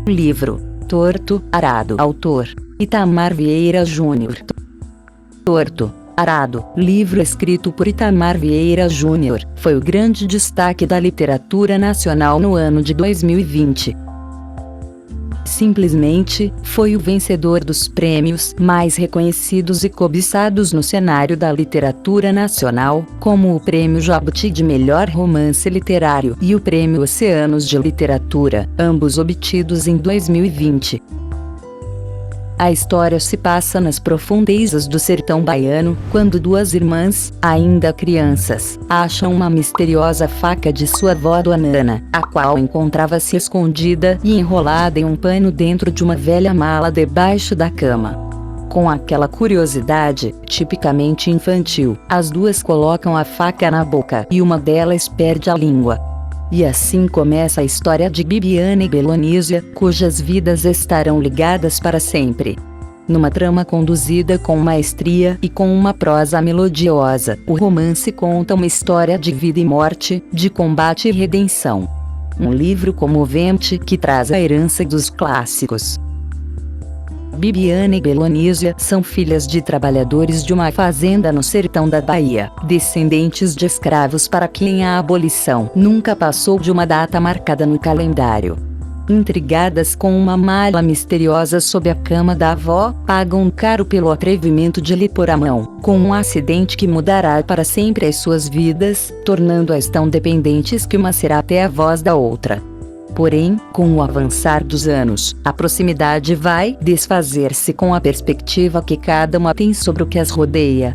Livro Torto, Arado. Autor Itamar Vieira Júnior. Torto, Arado, livro escrito por Itamar Vieira Júnior, foi o grande destaque da literatura nacional no ano de 2020. Simplesmente, foi o vencedor dos prêmios mais reconhecidos e cobiçados no cenário da literatura nacional, como o Prêmio Jabuti de Melhor Romance Literário e o Prêmio Oceanos de Literatura, ambos obtidos em 2020. A história se passa nas profundezas do sertão baiano, quando duas irmãs, ainda crianças, acham uma misteriosa faca de sua avó Dona Nana, a qual encontrava-se escondida e enrolada em um pano dentro de uma velha mala debaixo da cama. Com aquela curiosidade, tipicamente infantil, as duas colocam a faca na boca e uma delas perde a língua. E assim começa a história de Bibiana e Belonísia, cujas vidas estarão ligadas para sempre. Numa trama conduzida com maestria e com uma prosa melodiosa, o romance conta uma história de vida e morte, de combate e redenção. Um livro comovente que traz a herança dos clássicos. Bibiana e Belonísia são filhas de trabalhadores de uma fazenda no sertão da Bahia, descendentes de escravos para quem a abolição nunca passou de uma data marcada no calendário. Intrigadas com uma mala misteriosa sob a cama da avó, pagam caro pelo atrevimento de lhe pôr a mão, com um acidente que mudará para sempre as suas vidas, tornando-as tão dependentes que uma será até a voz da outra. Porém, com o avançar dos anos, a proximidade vai desfazer-se com a perspectiva que cada uma tem sobre o que as rodeia.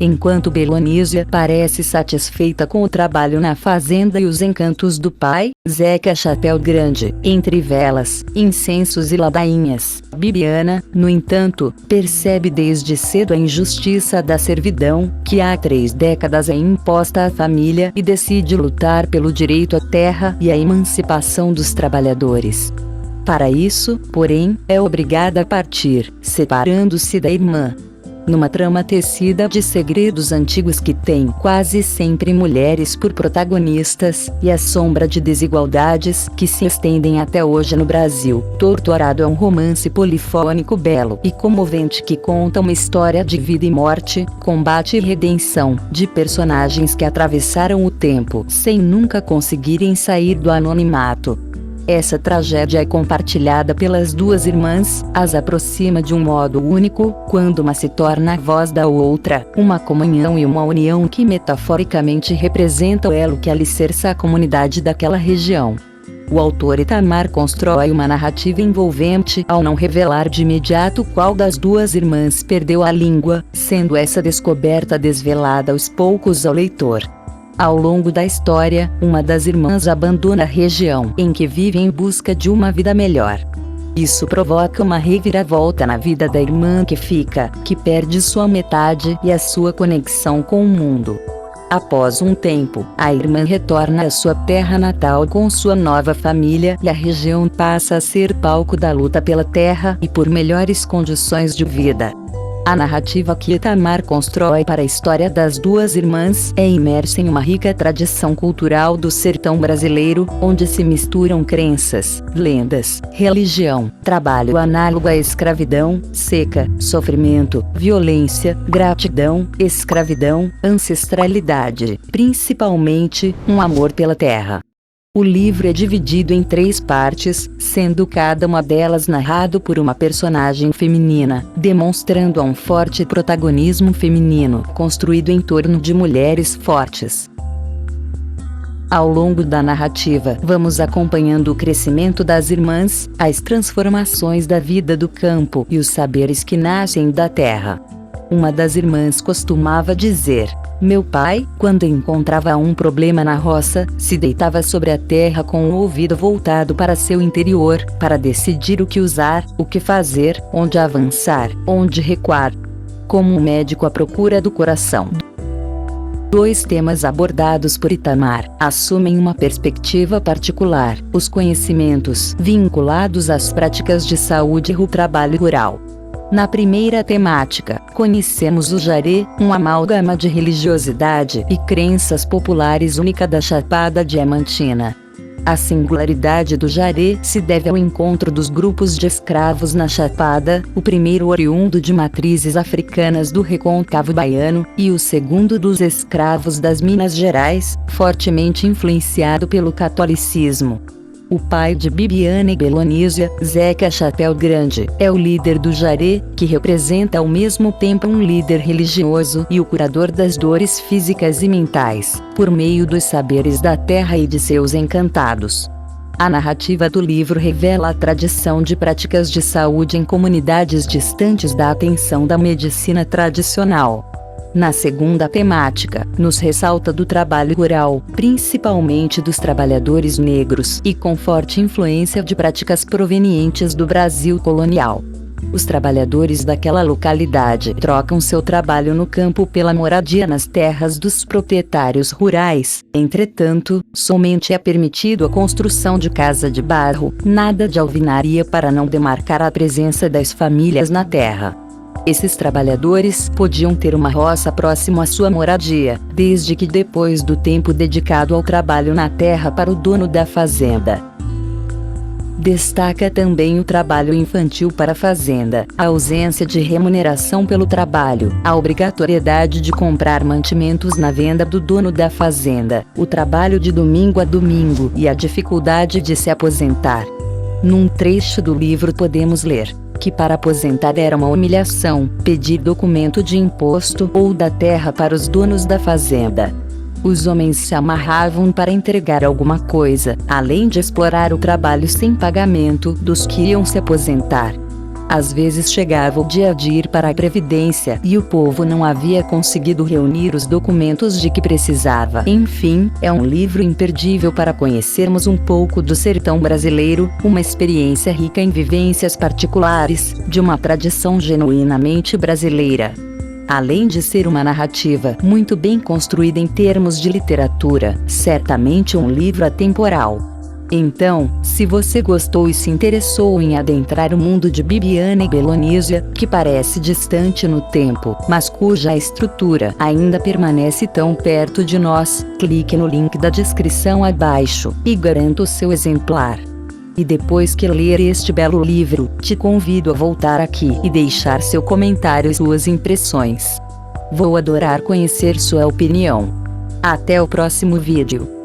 Enquanto Belonísia parece satisfeita com o trabalho na fazenda e os encantos do pai, Zeca Chapéu Grande, entre velas, incensos e ladainhas, Bibiana, no entanto, percebe desde cedo a injustiça da servidão, que há 3 décadas é imposta à família e decide lutar pelo direito à terra e à emancipação dos trabalhadores. Para isso, porém, é obrigada a partir, separando-se da irmã. Numa trama tecida de segredos antigos que tem quase sempre mulheres por protagonistas, e a sombra de desigualdades que se estendem até hoje no Brasil, Torto, Arado é um romance polifônico belo e comovente que conta uma história de vida e morte, combate e redenção, de personagens que atravessaram o tempo sem nunca conseguirem sair do anonimato. Essa tragédia é compartilhada pelas duas irmãs, as aproxima de um modo único, quando uma se torna a voz da outra, uma comunhão e uma união que metaforicamente representa o elo que alicerça a comunidade daquela região. O autor Itamar constrói uma narrativa envolvente ao não revelar de imediato qual das duas irmãs perdeu a língua, sendo essa descoberta desvelada aos poucos ao leitor. Ao longo da história, uma das irmãs abandona a região em que vive em busca de uma vida melhor. Isso provoca uma reviravolta na vida da irmã que fica, que perde sua metade e a sua conexão com o mundo. Após um tempo, a irmã retorna à sua terra natal com sua nova família e a região passa a ser palco da luta pela terra e por melhores condições de vida. A narrativa que Itamar constrói para a história das duas irmãs é imersa em uma rica tradição cultural do sertão brasileiro, onde se misturam crenças, lendas, religião, trabalho análogo à escravidão, seca, sofrimento, violência, gratidão, escravidão, ancestralidade, principalmente, um amor pela terra. O livro é dividido em 3 partes, sendo cada uma delas narrado por uma personagem feminina, demonstrando um forte protagonismo feminino, construído em torno de mulheres fortes. Ao longo da narrativa, vamos acompanhando o crescimento das irmãs, as transformações da vida do campo e os saberes que nascem da terra. Uma das irmãs costumava dizer: meu pai, quando encontrava um problema na roça, se deitava sobre a terra com o ouvido voltado para seu interior, para decidir o que usar, o que fazer, onde avançar, onde recuar. Como um médico à procura do coração. 2 temas abordados por Itamar assumem uma perspectiva particular: os conhecimentos vinculados às práticas de saúde e o trabalho rural. Na primeira temática, conhecemos o jaré, um amálgama de religiosidade e crenças populares única da Chapada Diamantina. A singularidade do Jaré se deve ao encontro dos grupos de escravos na Chapada, o primeiro oriundo de matrizes africanas do Recôncavo Baiano, e o segundo dos escravos das Minas Gerais, fortemente influenciado pelo catolicismo. O pai de Bibiana e Belonísia, Zeca Chapéu Grande, é o líder do Jaré, que representa ao mesmo tempo um líder religioso e o curador das dores físicas e mentais, por meio dos saberes da terra e de seus encantados. A narrativa do livro revela a tradição de práticas de saúde em comunidades distantes da atenção da medicina tradicional. Na segunda temática, nos ressalta do trabalho rural, principalmente dos trabalhadores negros, e com forte influência de práticas provenientes do Brasil colonial. Os trabalhadores daquela localidade trocam seu trabalho no campo pela moradia nas terras dos proprietários rurais. Entretanto, somente é permitido a construção de casa de barro, nada de alvenaria para não demarcar a presença das famílias na terra. Esses trabalhadores podiam ter uma roça próximo à sua moradia, desde que depois do tempo dedicado ao trabalho na terra para o dono da fazenda. Destaca também o trabalho infantil para a fazenda, a ausência de remuneração pelo trabalho, a obrigatoriedade de comprar mantimentos na venda do dono da fazenda, o trabalho de domingo a domingo e a dificuldade de se aposentar. Num trecho do livro podemos ler que para aposentar era uma humilhação pedir documento de imposto ou da terra para os donos da fazenda. Os homens se amarravam para entregar alguma coisa, além de explorar o trabalho sem pagamento dos que iam se aposentar. Às vezes chegava o dia de ir para a Previdência e o povo não havia conseguido reunir os documentos de que precisava. Enfim, é um livro imperdível para conhecermos um pouco do sertão brasileiro, uma experiência rica em vivências particulares, de uma tradição genuinamente brasileira. Além de ser uma narrativa muito bem construída em termos de literatura, certamente um livro atemporal. Então, se você gostou e se interessou em adentrar o mundo de Bibiana e Belonísia, que parece distante no tempo, mas cuja estrutura ainda permanece tão perto de nós, clique no link da descrição abaixo e garanta o seu exemplar. E depois que ler este belo livro, te convido a voltar aqui e deixar seu comentário e suas impressões. Vou adorar conhecer sua opinião. Até o próximo vídeo.